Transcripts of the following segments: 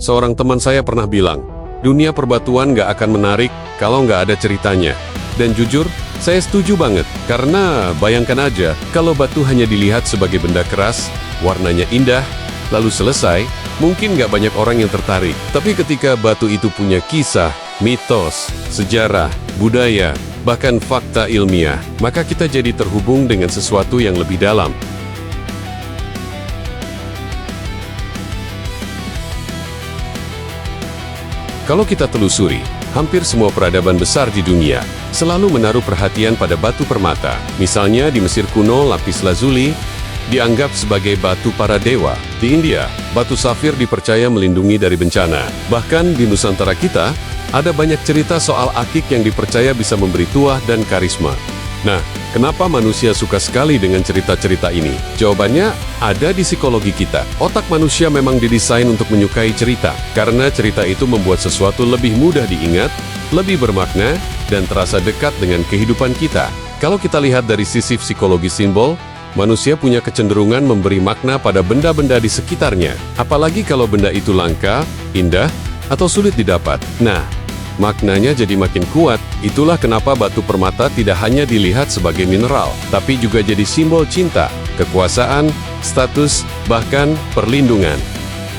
seorang teman saya pernah bilang, dunia perbatuan nggak akan menarik kalau nggak ada ceritanya. Dan jujur, saya setuju banget, karena bayangkan aja, kalau batu hanya dilihat sebagai benda keras, warnanya indah, lalu selesai, mungkin nggak banyak orang yang tertarik. Tapi ketika batu itu punya kisah, mitos, sejarah, budaya, bahkan fakta ilmiah, maka kita jadi terhubung dengan sesuatu yang lebih dalam. Kalau kita telusuri, hampir semua peradaban besar di dunia selalu menaruh perhatian pada batu permata. Misalnya di Mesir kuno, lapis lazuli dianggap sebagai batu para dewa. Di India, batu safir dipercaya melindungi dari bencana. Bahkan di Nusantara kita, ada banyak cerita soal akik yang dipercaya bisa memberi tuah dan karisma. Nah, kenapa manusia suka sekali dengan cerita-cerita ini? Jawabannya ada di psikologi kita. Otak manusia memang didesain untuk menyukai cerita, karena cerita itu membuat sesuatu lebih mudah diingat, lebih bermakna, dan terasa dekat dengan kehidupan kita. Kalau kita lihat dari sisi psikologi simbol, manusia punya kecenderungan memberi makna pada benda-benda di sekitarnya. Apalagi kalau benda itu langka, indah, atau sulit didapat. Nah, maknanya jadi makin kuat. Itulah kenapa batu permata tidak hanya dilihat sebagai mineral, tapi juga jadi simbol cinta, kekuasaan, status, bahkan perlindungan.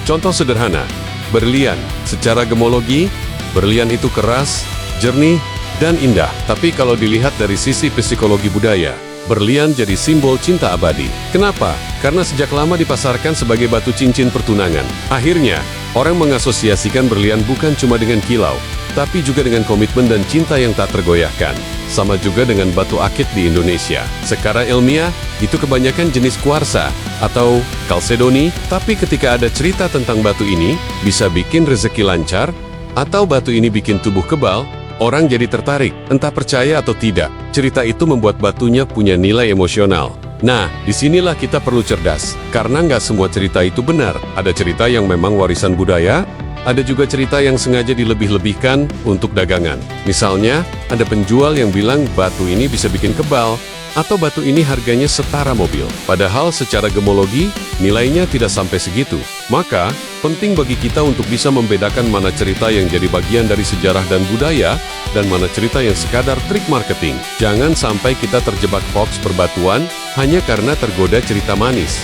Contoh sederhana, berlian. Secara gemologi, berlian itu keras, jernih, dan indah. Tapi kalau dilihat dari sisi psikologi budaya, berlian jadi simbol cinta abadi. Kenapa? Karena sejak lama dipasarkan sebagai batu cincin pertunangan. Akhirnya, orang mengasosiasikan berlian bukan cuma dengan kilau, tapi juga dengan komitmen dan cinta yang tak tergoyahkan. Sama juga dengan batu akik di Indonesia. Secara ilmiah, itu kebanyakan jenis kuarsa atau kalsedoni, tapi ketika ada cerita tentang batu ini, bisa bikin rezeki lancar, atau batu ini bikin tubuh kebal, orang jadi tertarik, entah percaya atau tidak. Cerita itu membuat batunya punya nilai emosional. Nah, disinilah kita perlu cerdas, karena nggak semua cerita itu benar. Ada cerita yang memang warisan budaya, ada juga cerita yang sengaja dilebih-lebihkan untuk dagangan. Misalnya, ada penjual yang bilang batu ini bisa bikin kebal, atau batu ini harganya setara mobil. Padahal secara gemologi, nilainya tidak sampai segitu. Maka, penting bagi kita untuk bisa membedakan mana cerita yang jadi bagian dari sejarah dan budaya, dan mana cerita yang sekadar trik marketing. Jangan sampai kita terjebak hoax perbatuan, hanya karena tergoda cerita manis.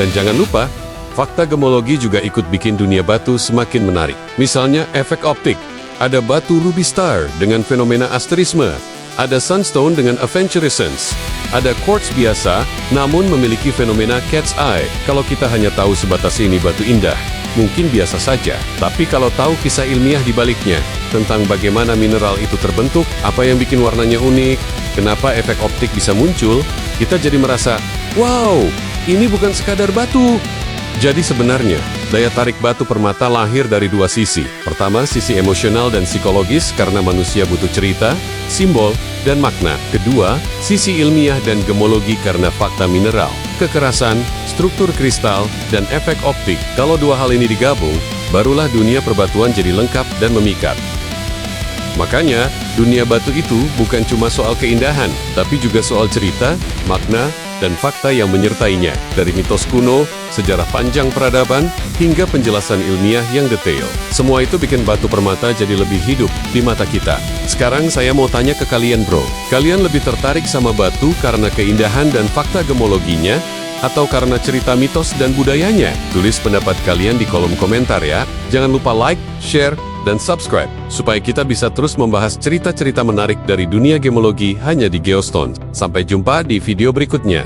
Dan jangan lupa, fakta gemologi juga ikut bikin dunia batu semakin menarik. Misalnya efek optik. Ada batu ruby star dengan fenomena asterisme. Ada sunstone dengan aventurescence. Ada quartz biasa, namun memiliki fenomena cat's eye. Kalau kita hanya tahu sebatas ini batu indah, mungkin biasa saja. Tapi kalau tahu kisah ilmiah di baliknya, tentang bagaimana mineral itu terbentuk, apa yang bikin warnanya unik, kenapa efek optik bisa muncul, kita jadi merasa, wow, ini bukan sekadar batu. Jadi sebenarnya, daya tarik batu permata lahir dari dua sisi. Pertama, sisi emosional dan psikologis karena manusia butuh cerita, simbol, dan makna. Kedua, sisi ilmiah dan gemologi karena fakta mineral, kekerasan, struktur kristal, dan efek optik. Kalau dua hal ini digabung, barulah dunia perbatuan jadi lengkap dan memikat. Makanya, dunia batu itu bukan cuma soal keindahan, tapi juga soal cerita, makna, dan fakta yang menyertainya. Dari mitos kuno, sejarah panjang peradaban, hingga penjelasan ilmiah yang detail. Semua itu bikin batu permata jadi lebih hidup di mata kita. Sekarang saya mau tanya ke kalian bro, kalian lebih tertarik sama batu karena keindahan dan fakta gemologinya, atau karena cerita mitos dan budayanya? Tulis pendapat kalian di kolom komentar ya. Jangan lupa like, share, dan subscribe, supaya kita bisa terus membahas cerita-cerita menarik dari dunia gemologi hanya di Geostorm. Sampai jumpa di video berikutnya.